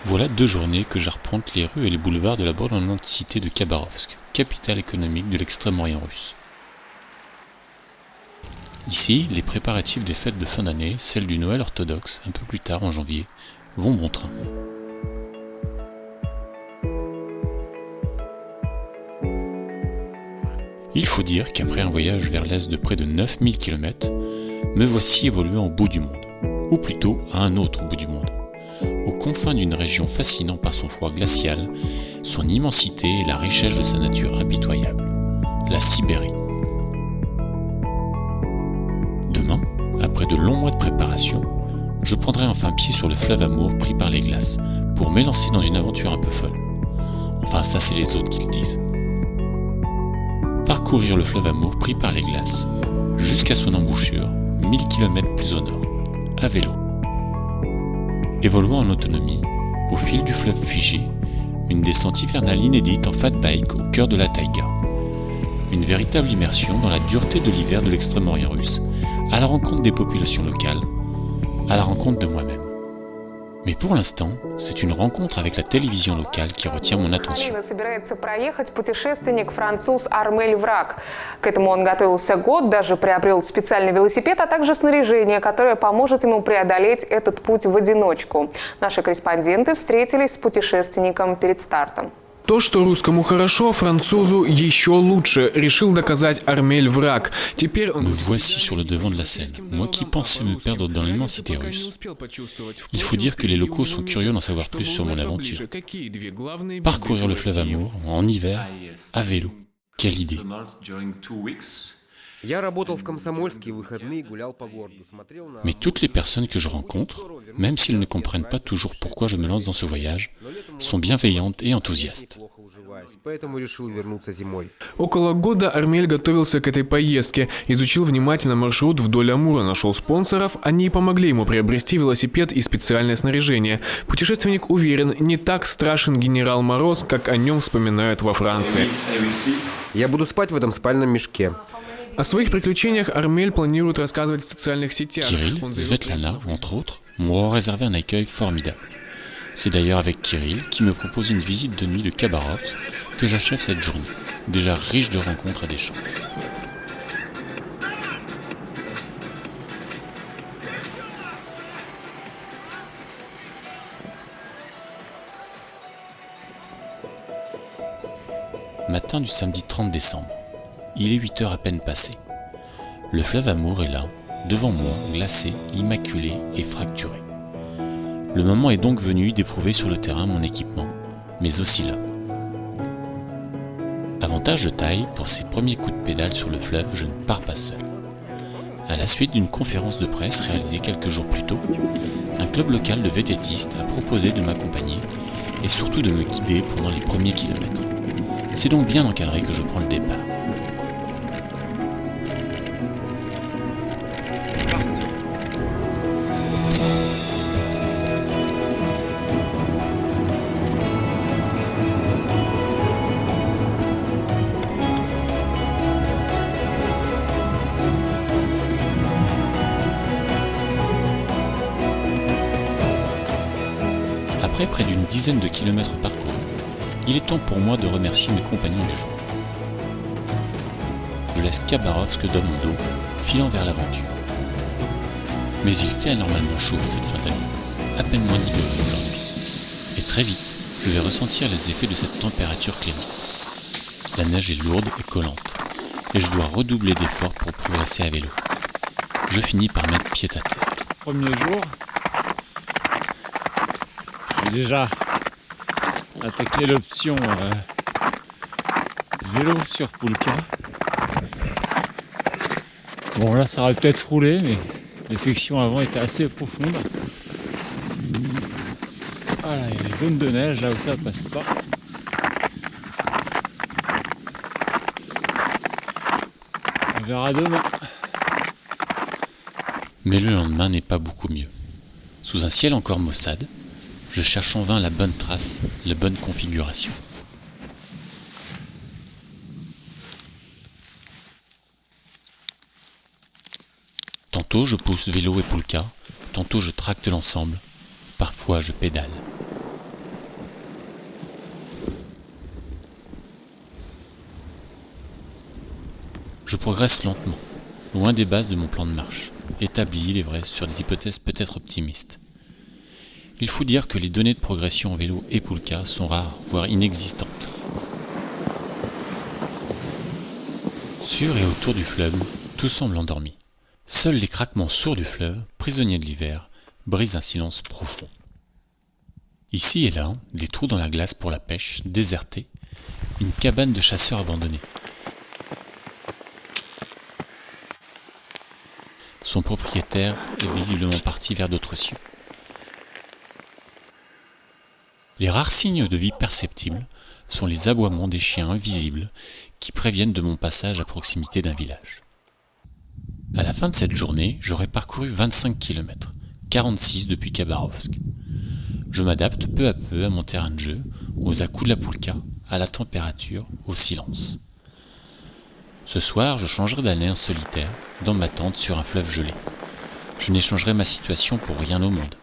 Voilà 2 journées que j'arpente les rues et les boulevards de la bourdonnante cité de Khabarovsk, capitale économique de l'extrême-orient russe. Ici, les préparatifs des fêtes de fin d'année, celles du Noël orthodoxe, un peu plus tard en janvier, vont bon train. Il faut dire qu'après un voyage vers l'est de près de 9000 km, me voici évoluant au bout du monde, ou plutôt à un autre bout du monde, aux confins d'une région fascinante par son froid glacial, son immensité et la richesse de sa nature impitoyable, la Sibérie. Demain, après de longs mois de préparation, je prendrai enfin pied sur le fleuve Amour pris par les glaces, pour m'élancer dans une aventure un peu folle. Enfin, ça c'est les autres qui le disent. Parcourir le fleuve Amour pris par les glaces, jusqu'à son embouchure, 1000 km plus au nord, à vélo. Évoluant en autonomie, au fil du fleuve figé, une descente hivernale inédite en fat bike au cœur de la taïga. Une véritable immersion dans la dureté de l'hiver de l'extrême-orient russe, à la rencontre des populations locales, à la rencontre de moi-même. Mais pour l'instant, c'est une rencontre avec la télévision locale qui retient mon attention. Собирается проехать путешественник француз Армель Враг. К этому он готовился год, даже приобрел специальный велосипед, а также снаряжение, которое поможет ему преодолеть этот путь в одиночку. Наши корреспонденты встретились с путешественником перед стартом. То, что русскому хорошо, французу еще лучше, решил доказать Армель Враг. Теперь он... Me voici sur le devant de la scène, moi qui pensais me perdre dans l'immensité russe. Il faut dire que les locaux sont curieux d'en savoir plus sur mon aventure. Parcourir le fleuve Amour, en hiver, à vélo. Quelle idée! Mais toutes les personnes que je rencontre, même s'ils ne comprennent pas toujours pourquoi je me lance dans ce voyage, sont bienveillantes et enthousiastes. Около года Армель готовился к этой поездке, изучил внимательно маршрут вдоль Амура, нашел спонсоров, они помогли ему приобрести велосипед и специальное снаряжение. Путешественник уверен, не так страшен генерал Мороз, как о нем вспоминают во Франции. Я буду спать в этом спальном мешке. О своих приключениях Армель планирует рассказывать в социальных сетях. Kirill, Svetlana, entre autres, m'ont réservé un accueil formidable. C'est d'ailleurs avec Kirill qui me propose une visite de nuit de Khabarovsk que j'achève cette journée, déjà riche de rencontres et d'échanges. Matin du samedi 30 décembre. Il est 8 heures à peine passées. Le fleuve Amour est là, devant moi, glacé, immaculé et fracturé. Le moment est donc venu d'éprouver sur le terrain mon équipement, mais aussi là. Avantage de taille, pour ces premiers coups de pédale sur le fleuve, je ne pars pas seul. À la suite d'une conférence de presse réalisée quelques jours plus tôt, un club local de vététistes a proposé de m'accompagner et surtout de me guider pendant les premiers kilomètres. C'est donc bien encadré que je prends le départ. Après près d'une dizaine de kilomètres parcourus, il est temps pour moi de remercier mes compagnons du jour. Je laisse Khabarovsk dans mon dos, filant vers l'aventure. Mais il fait anormalement chaud cette fin d'année, à peine moins 10 degrés aujourd'hui. Et très vite, je vais ressentir les effets de cette température clémente. La neige est lourde et collante, et je dois redoubler d'efforts pour progresser à vélo. Je finis par mettre pied à terre. Premier jour, j'ai déjà attaqué l'option vélo sur Poulka. Bon là ça aurait peut-être roulé, mais les sections avant étaient assez profondes. Voilà, il y a les zones de neige là où ça passe pas. On verra demain. Mais le lendemain n'est pas beaucoup mieux. Sous un ciel encore maussade, je cherche en vain la bonne trace, la bonne configuration. Tantôt je pousse vélo et Poulka, tantôt je tracte l'ensemble, parfois je pédale. Je progresse lentement, loin des bases de mon plan de marche, établi, il est vrai, sur des hypothèses peut-être optimistes. Il faut dire que les données de progression en vélo et Poulka sont rares, voire inexistantes. Sur et autour du fleuve, tout semble endormi. Seuls les craquements sourds du fleuve, prisonniers de l'hiver, brisent un silence profond. Ici et là, des trous dans la glace pour la pêche, désertés, une cabane de chasseurs abandonnée. Son propriétaire est visiblement parti vers d'autres cieux. Les rares signes de vie perceptibles sont les aboiements des chiens invisibles qui préviennent de mon passage à proximité d'un village. À la fin de cette journée, j'aurai parcouru 25 km, 46 depuis Khabarovsk. Je m'adapte peu à peu à mon terrain de jeu, aux à-coups de la Poulka, à la température, au silence. Ce soir, je changerai d'aller en solitaire, dans ma tente sur un fleuve gelé. Je n'échangerai ma situation pour rien au monde.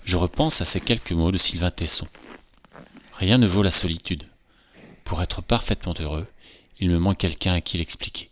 Je repense à ces quelques mots de Sylvain Tesson. Rien ne vaut la solitude. Pour être parfaitement heureux, il me manque quelqu'un à qui l'expliquer.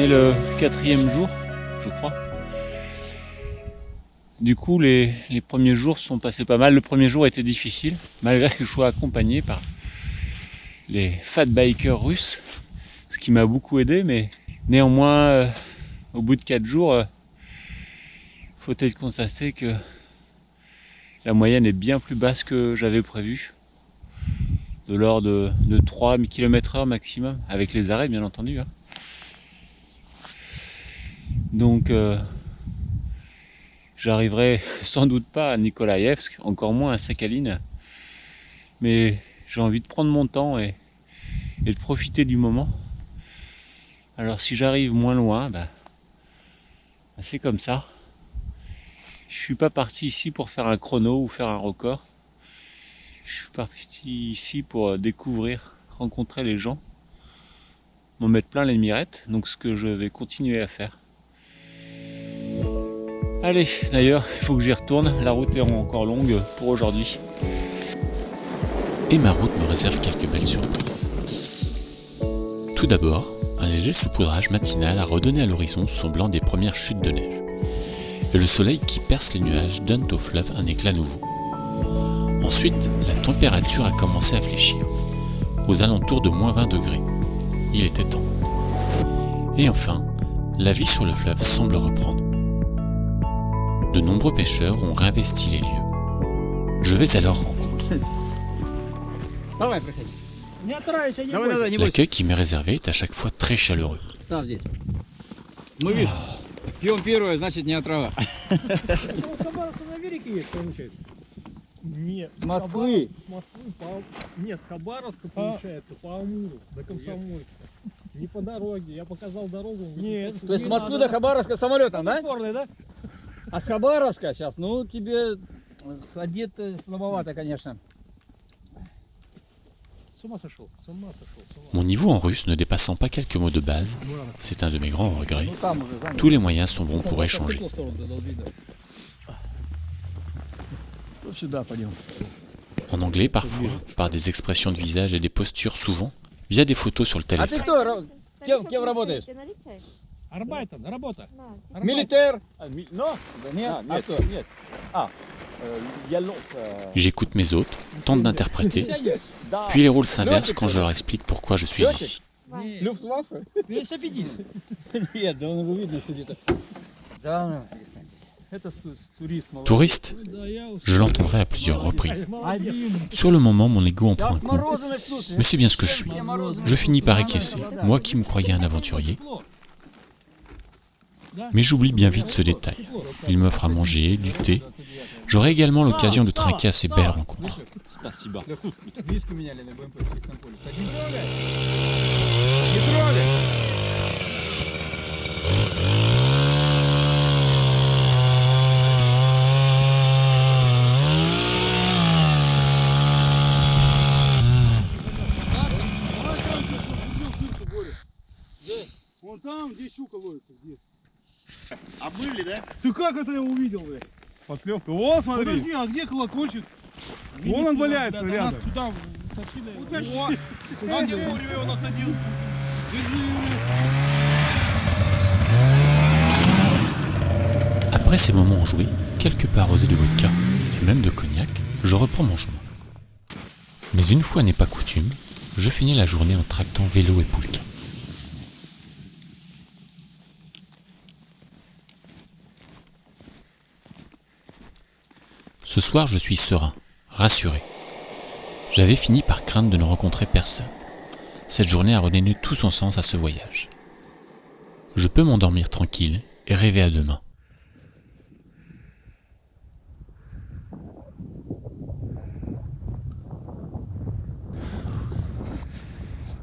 Le 4e jour, je crois. Du coup, les premiers jours se sont passés pas mal. Le premier jour était difficile, malgré que je sois accompagné par les fat bikers russes, ce qui m'a beaucoup aidé, mais néanmoins, au bout de 4 jours, faut-il constater que la moyenne est bien plus basse que j'avais prévu, de l'ordre de 3 km/h maximum, avec les arrêts bien entendu. Donc j'arriverai sans doute pas à Nikolaïevsk, encore moins à Sakhaline, mais j'ai envie de prendre mon temps et de profiter du moment. Alors si j'arrive moins loin, c'est comme ça. Je suis pas parti ici pour faire un chrono ou faire un record. Je suis parti ici pour découvrir, rencontrer les gens, m'en mettre plein les mirettes, donc ce que je vais continuer à faire. Allez, d'ailleurs, il faut que j'y retourne, la route est encore longue pour aujourd'hui. Et ma route me réserve quelques belles surprises. Tout d'abord, un léger saupoudrage matinal a redonné à l'horizon son blanc des premières chutes de neige. Et le soleil qui perce les nuages donne au fleuve un éclat nouveau. Ensuite, la température a commencé à fléchir, aux alentours de moins 20 degrés. Il était temps. Et enfin, la vie sur le fleuve semble reprendre. De nombreux pêcheurs ont réinvesti les lieux. Je vais à leur rencontre. L'accueil qui m'est réservé est à chaque fois très chaleureux. Нет, с Москвы. Нет, с Хабаровска получается, по Амуру до Комсомольска. Не по дороге, я показал дорогу. Нет. То есть с Москвы до Хабаровска самолетом, да? Да? А с Хабаровска сейчас, ну тебе одет слабовато, конечно. С ума сошел, с ума сошел. Mon niveau en russe ne dépassant pas quelques mots de base, c'est un de mes grands regrets. Tous les moyens sont bons pour échanger. En anglais parfois, par des expressions de visage et des postures souvent, via des photos sur le А ты téléphone. кто? Кем работаешь? Арбайтен, работа. Милитер? Non, Да нет, а нет, кто? нет. Il y a l'autre. J'écoute mes hôtes, tente d'interpréter, puis les rôles s'inversent quand je leur explique pourquoi je suis ici. Люфтваффе? Велосипедист. Нет, да он его видно, что где-то. Да, ну, это турист молодой. Touriste, Да, я уж. je l'entendrai à plusieurs reprises. Один. Sur le moment, mon ego en prend un coup, Мороженое, слушай. mais c'est bien ce que je suis. Je finis par écaisser, moi qui me croyais un aventurier. Mais j'oublie bien vite ce détail. Il m'offre à manger, du thé. J'aurai également l'occasion de trinquer à ces belles rencontres. Спасибо. Диски меняли на БМП в чистом поле. Так не трогай. Не трогай. Вон там, где щука ловится, где? Обмыли, да? Ты как это я увидел, блядь? Подклевка. О, смотри. Подожди, а где колокольчик? Вон он валяется рядом. Сюда утащи. Куда где вовремя его насадил? Après ces moments enjoués, quelque peu arrosés de vodka et même de cognac, je reprends mon chemin. Mais une fois n'est pas coutume, je finis la journée en tractant vélo et poulka. Ce soir, je suis serein, rassuré. J'avais fini par craindre de ne rencontrer personne. Cette journée a redonné tout son sens à ce voyage. Je peux m'endormir tranquille et rêver à demain.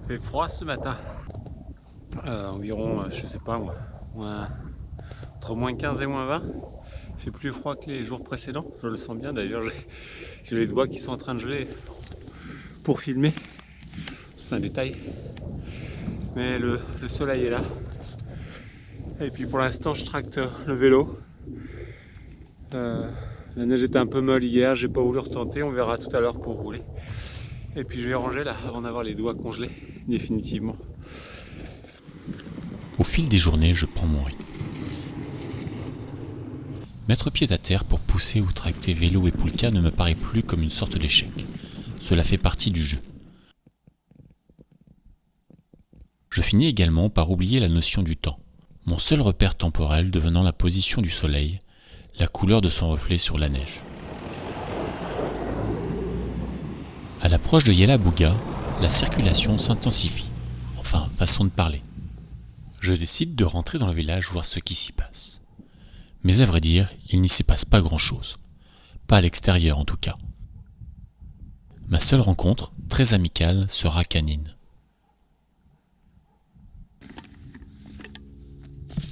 Il fait froid ce matin. Environ, je sais pas moi, entre moins 15 et moins 20. Il fait plus froid que les jours précédents, je le sens bien d'ailleurs, j'ai les doigts qui sont en train de geler pour filmer, c'est un détail. Mais le soleil est là. Et puis pour l'instant je tracte le vélo. La neige était un peu molle hier, j'ai pas voulu retenter, on verra tout à l'heure pour rouler. Et puis je vais ranger là avant d'avoir les doigts congelés définitivement. Au fil des journées, je prends mon rythme. Mettre pied à terre pour pousser ou tracter vélo et poulka ne me paraît plus comme une sorte d'échec. Cela fait partie du jeu. Je finis également par oublier la notion du temps, mon seul repère temporel devenant la position du soleil, la couleur de son reflet sur la neige. À l'approche de Yelabuga, la circulation s'intensifie, enfin, façon de parler. Je décide de rentrer dans le village voir ce qui s'y passe. Mais à vrai dire, il n'y s'y passe pas grand-chose. Pas à l'extérieur en tout cas. Ma seule rencontre, très amicale, sera canine.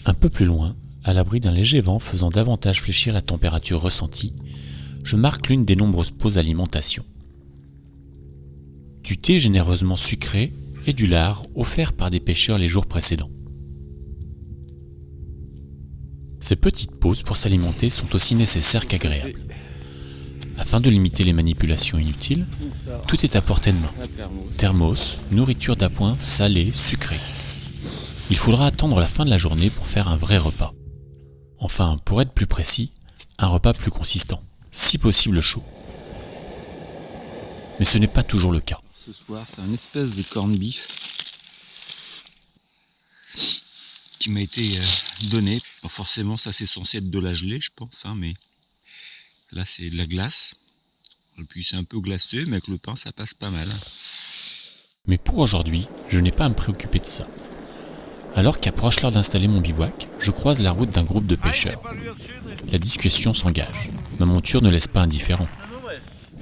Un peu plus loin, à l'abri d'un léger vent faisant davantage fléchir la température ressentie, je marque l'une des nombreuses pauses alimentation. Du thé généreusement sucré et du lard offert par des pêcheurs les jours précédents. Ces petites pauses pour s'alimenter sont aussi nécessaires qu'agréables. Afin de limiter les manipulations inutiles, tout est à portée de main. Thermos, nourriture d'appoint, salée, sucrée. Il faudra attendre la fin de la journée pour faire un vrai repas. Enfin, pour être plus précis, un repas plus consistant, si possible chaud. Mais ce n'est pas toujours le cas. Ce soir, c'est un espèce de corned beef qui m'a été donné. Alors forcément, ça c'est censé être de la gelée, je pense, hein, mais là c'est de la glace. Et puis c'est un peu glacé, mais avec le pain, ça passe pas mal. Mais pour aujourd'hui, je n'ai pas à me préoccuper de ça. Alors qu'approche l'heure d'installer mon bivouac, je croise la route d'un groupe de pêcheurs. La discussion s'engage. Ma monture ne laisse pas indifférent.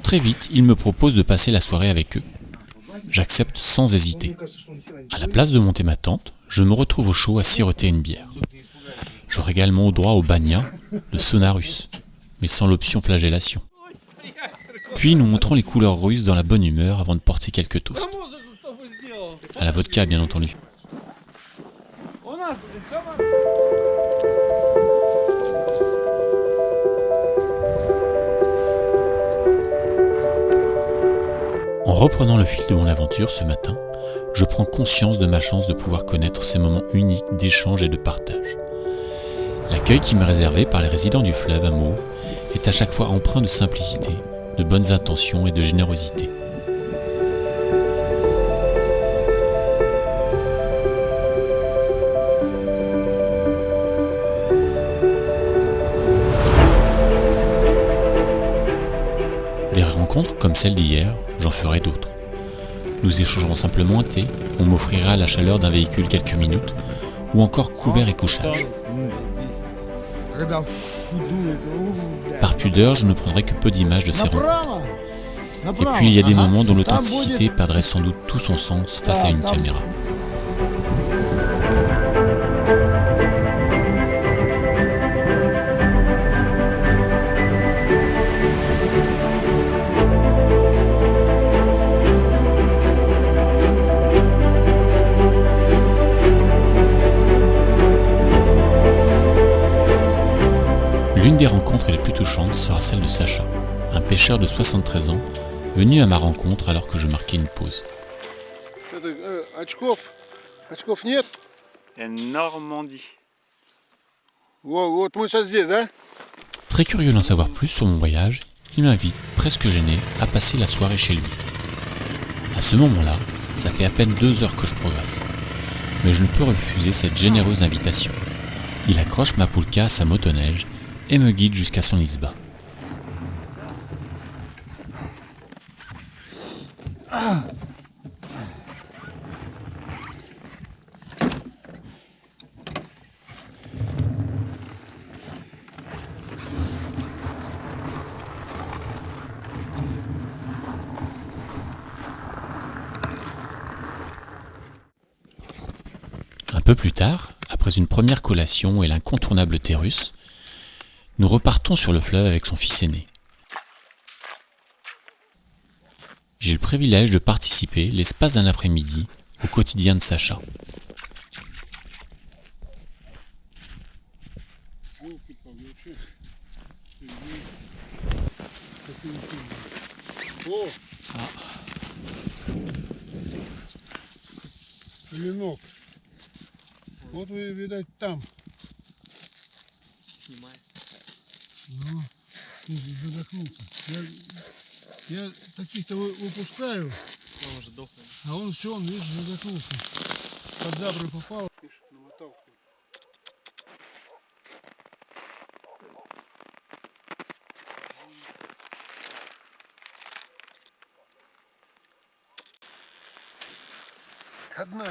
Très vite, ils me proposent de passer la soirée avec eux. J'accepte sans hésiter. À la place de monter ma tente, je me retrouve au chaud à siroter une bière. J'aurai également droit au bagna, le sauna russe, mais sans l'option flagellation. Puis nous montrons les couleurs russes dans la bonne humeur avant de porter quelques toasts. À la vodka, bien entendu. En reprenant le fil de mon aventure ce matin, je prends conscience de ma chance de pouvoir connaître ces moments uniques d'échange et de partage. L'accueil qui m'est réservé par les résidents du fleuve Amour est à chaque fois empreint de simplicité, de bonnes intentions et de générosité. Des rencontres comme celle d'hier, j'en ferai d'autres. Nous échangerons simplement un thé, on m'offrira la chaleur d'un véhicule quelques minutes, ou encore couvert et couchage. Par pudeur, je ne prendrai que peu d'images de ces rencontres. Et puis il y a des moments dont l'authenticité perdrait sans doute tout son sens face à une caméra. L'une des rencontres les plus touchantes sera celle de Sacha, un pêcheur de 73 ans, venu à ma rencontre alors que je marquais une pause. Очков нет? Normandie. Вот мы сейчас здесь, да? Très curieux d'en savoir plus sur mon voyage, il m'invite, presque gêné, à passer la soirée chez lui. À ce moment-là, ça fait à peine 2 heures que je progresse, mais je ne peux refuser cette généreuse invitation. Il accroche ma poulka à sa motoneige et me guide jusqu'à son isba. Un peu plus tard, après une première collation et l'incontournable thé russe, nous repartons sur le fleuve avec son fils aîné. J'ai le privilège de participer, l'espace d'un après-midi, au quotidien de Sacha. Клинок. Вот вы, видать, там. Снимай. Ну, задохнулся. Я таких-то выпускаю, Он уже дохлый. а он все, он, видишь, задохнулся. Под зябры попал. Намотал.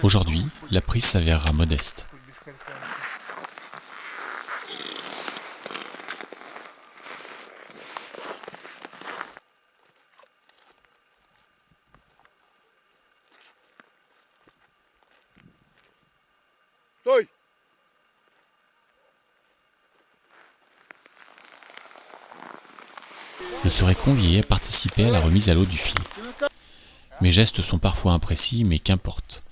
Aujourd'hui, la prise s'avérera modeste. Стой! Je serai convié à participer à la remise à l'eau du filet. Mes gestes sont parfois imprécis, mais qu'importe.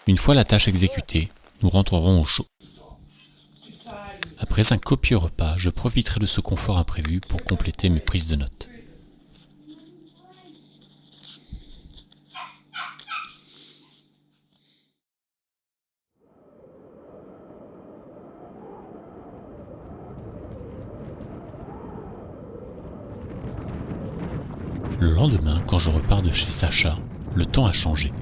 Une fois la tâche exécutée, nous rentrerons au chaud. Après un copieux repas, je profiterai de ce confort imprévu pour compléter mes prises de notes. Le lendemain, quand je repars de chez Sacha, le temps a changé.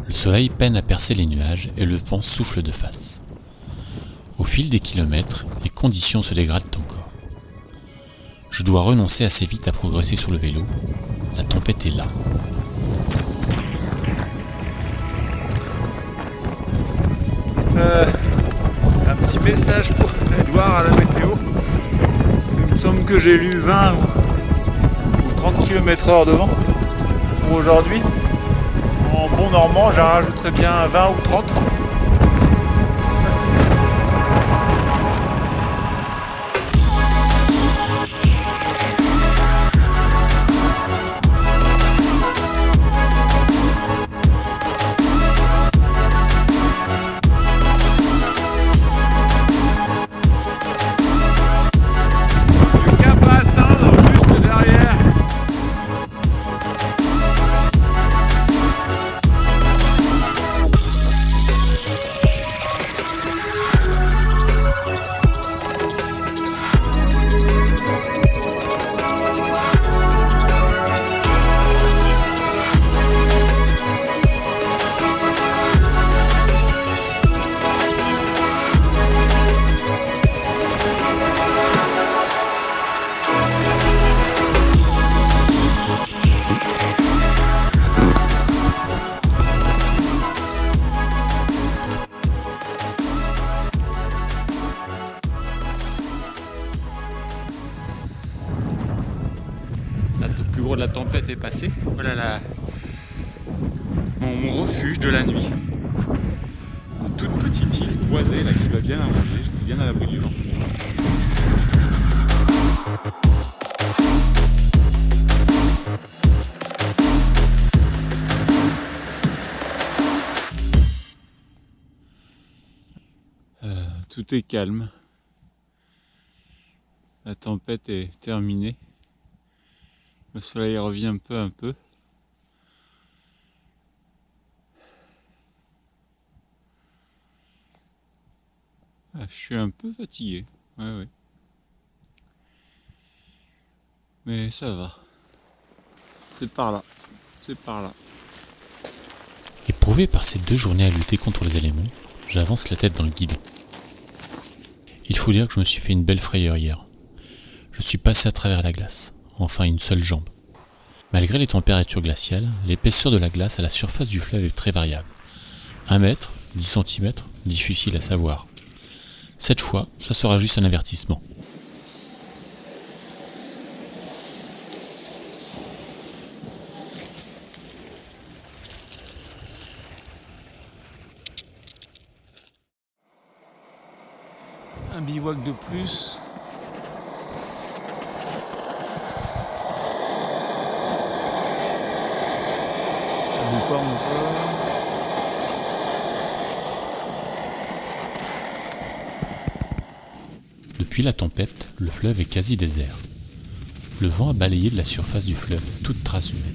Le soleil peine à percer les nuages et le vent souffle de face. Au fil des kilomètres, les conditions se dégradent encore. Je dois renoncer assez vite à progresser sur le vélo. La tempête est là. Un petit message pour Edouard à la météo. Il me semble que j'ai lu 20 ou 30 km/h de vent pour aujourd'hui. En bon normand, j'en rajouterais bien 20 ou 30. la tempête est passée. Voilà mon refuge de la nuit. Une toute petite île boisée là qui va bien arranger. J'étais bien à l'abri du vent. Tout est calme. La tempête est terminée. Le soleil revient peu à peu. Je suis un peu fatigué. Ouais. Mais ça va. C'est par là. C'est par là. Éprouvé par ces 2 journées à lutter contre les éléments, j'avance la tête dans le guidon. Il faut dire que je me suis fait une belle frayeur hier. Je suis passé à travers la glace, enfin une seule jambe. Malgré les températures glaciales, l'épaisseur de la glace à la surface du fleuve est très variable. 1 mètre, 10 cm, difficile à savoir. Cette fois, ça sera juste un avertissement. Un bivouac de plus. Ça déforme un peu. Depuis la tempête, le fleuve est quasi désert. Le vent a balayé de la surface du fleuve toute trace humaine.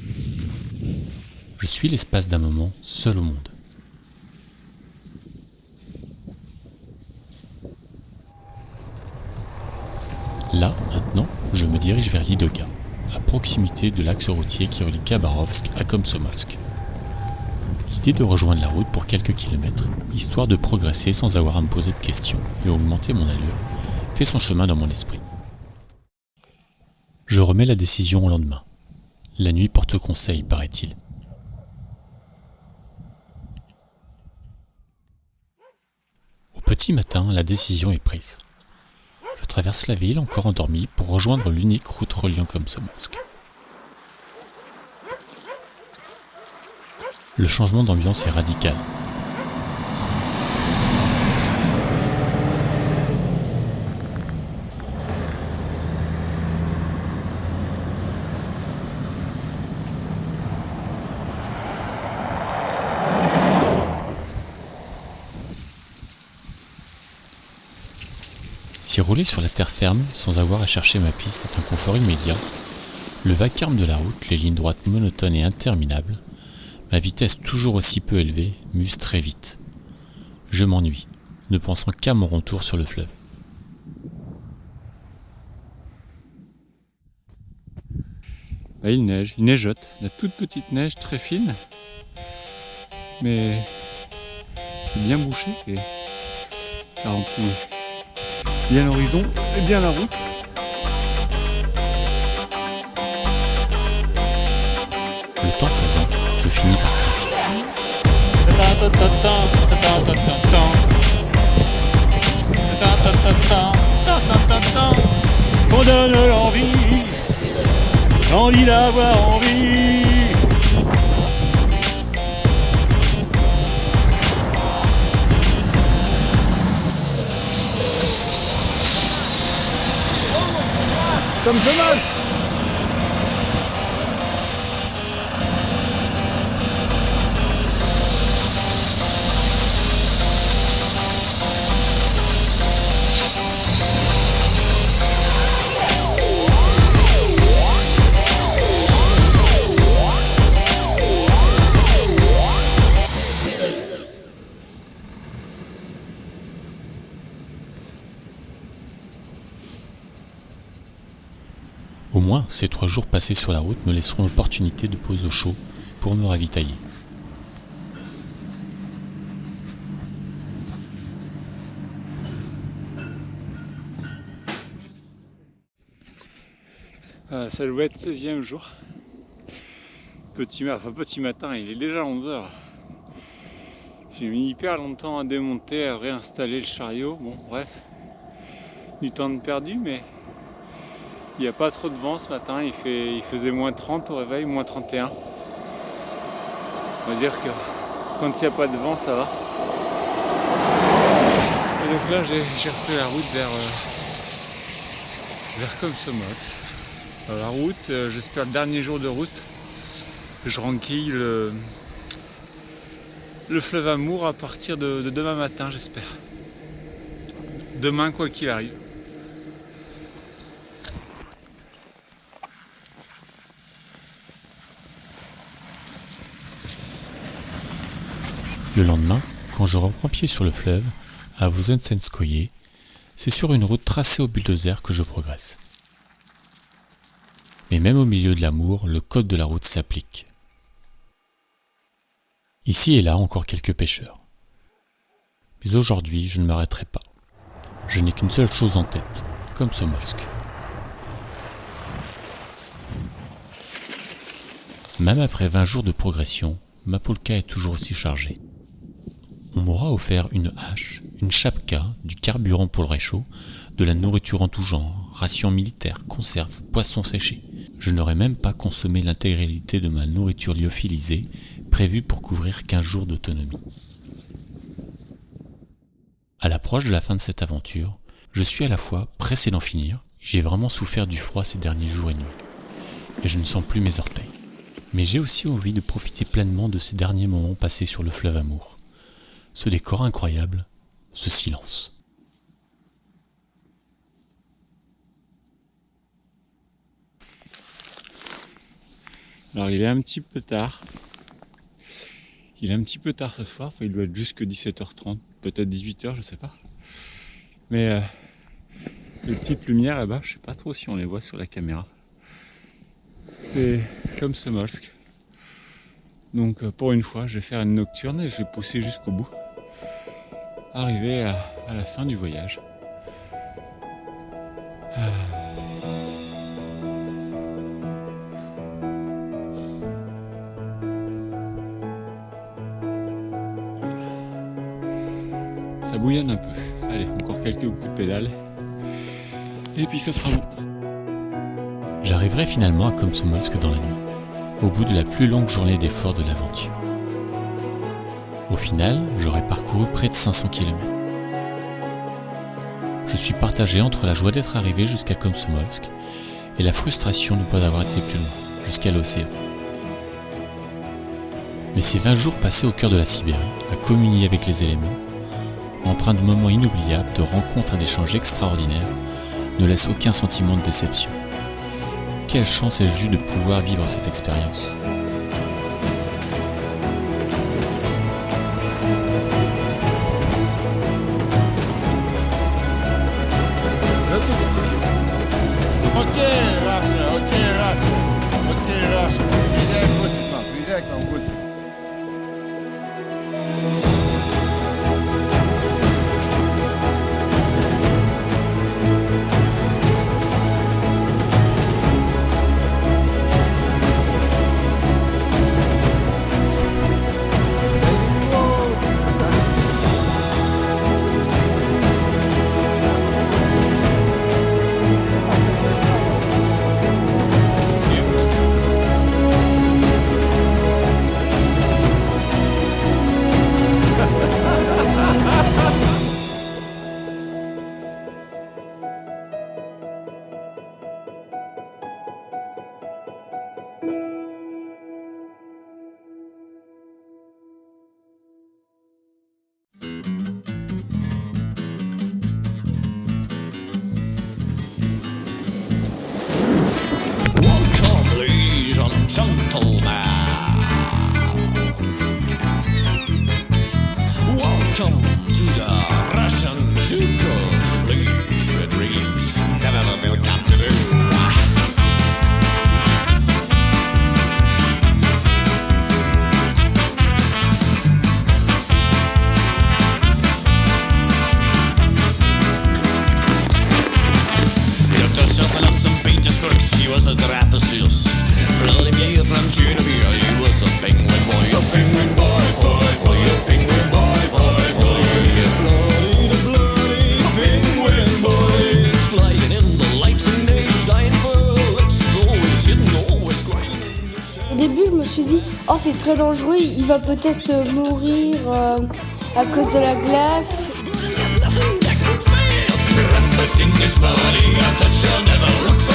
Je suis l'espace d'un moment seul au monde. Là, maintenant, je me dirige vers Lidoga, à proximité de l'axe routier qui relie Khabarovsk à Komsomolsk. L'idée de rejoindre la route pour quelques kilomètres, histoire de progresser sans avoir à me poser de questions et augmenter mon allure, fait son chemin dans mon esprit. Je remets la décision au lendemain. La nuit porte conseil, paraît-il. Au petit matin, la décision est prise. Je traverse la ville encore endormie pour rejoindre l'unique route reliant Komsomolsk. Le changement d'ambiance est radical. Si rouler sur la terre ferme sans avoir à chercher ma piste est un confort immédiat, le vacarme de la route, les lignes droites monotones et interminables, ma vitesse toujours aussi peu élevée m'use très vite. Je m'ennuie, ne pensant qu'à mon retour sur le fleuve. Il neige, il neigeote, la toute petite neige très fine, mais c'est bien bouché et ça remplit bien l'horizon et bien la route. Le temps faisant, je finis par craquer. On donne l'envie d'avoir envie. Comme Thomas. Au moins, ces 3 jours passés sur la route me laisseront l'opportunité de poser au chaud pour me ravitailler. Ça doit être 16e jour. Petit matin, il est déjà 11h. J'ai mis hyper longtemps à démonter, à réinstaller le chariot. Bon, bref, du temps de perdu, mais Il n'y a pas trop de vent ce matin, il faisait moins 30 au réveil, moins 31. On va dire que quand il n'y a pas de vent, ça va. Et donc là, j'ai repris la route vers Komsomolsk. La route, j'espère le dernier jour de route, je renquille le fleuve Amour à partir de demain matin, j'espère. Demain, quoi qu'il arrive. Le lendemain, quand je reprends pied sur le fleuve, à Vozensenskoye, c'est sur une route tracée au bulldozer que je progresse. Mais même au milieu de l'Amour, le code de la route s'applique. Ici et là, encore quelques pêcheurs. Mais aujourd'hui, je ne m'arrêterai pas. Je n'ai qu'une seule chose en tête, Komsomolsk. Même après 20 jours de progression, ma polka est toujours aussi chargée. On m'aura offert une hache, une chapka, du carburant pour le réchaud, de la nourriture en tout genre, rations militaires, conserves, poissons séchés. Je n'aurais même pas consommé l'intégralité de ma nourriture lyophilisée, prévue pour couvrir 15 jours d'autonomie. À l'approche de la fin de cette aventure, je suis à la fois pressé d'en finir, j'ai vraiment souffert du froid ces derniers jours et nuits, et je ne sens plus mes orteils. Mais j'ai aussi envie de profiter pleinement de ces derniers moments passés sur le fleuve Amour. Ce décor incroyable, ce silence. Alors il est un petit peu tard. Il est un petit peu tard ce soir, enfin, il doit être jusque 17h30, peut-être 18h, je sais pas. Mais les petites lumières là-bas, je sais pas trop si on les voit sur la caméra. C'est Komsomolsk. Donc pour une fois, je vais faire une nocturne et je vais pousser jusqu'au bout. Arriver à la fin du voyage. Ça bouillonne un peu. Allez, encore quelques coups de pédale. Et puis ça sera bon. J'arriverai finalement à Komsomolsk dans la nuit, au bout de la plus longue journée d'effort de l'aventure. Au final, j'aurai parcouru près de 500 km. Je suis partagé entre la joie d'être arrivé jusqu'à Komsomolsk et la frustration de ne pas avoir été plus loin, jusqu'à l'océan. Mais ces 20 jours passés au cœur de la Sibérie, à communier avec les éléments, empreints de moments inoubliables, de rencontres et d'échanges extraordinaires, ne laissent aucun sentiment de déception. Quelle chance ai-je eue de pouvoir vivre cette expérience. Welcome to the Russian circus, please, where dreams never will come to do. St. Petersburg, she was a trapezist. Vladimir from Chernobyl, he was a penguin boy. A penguin boy, boy, boy, a penguin boy, boy, boy. A bloody penguin boy. Flying in the lights and they dying for début, je me suis dit, oh, c'est très dangereux, il va peut-être mourir à cause de la glace. Everything is burning, and the sun never looks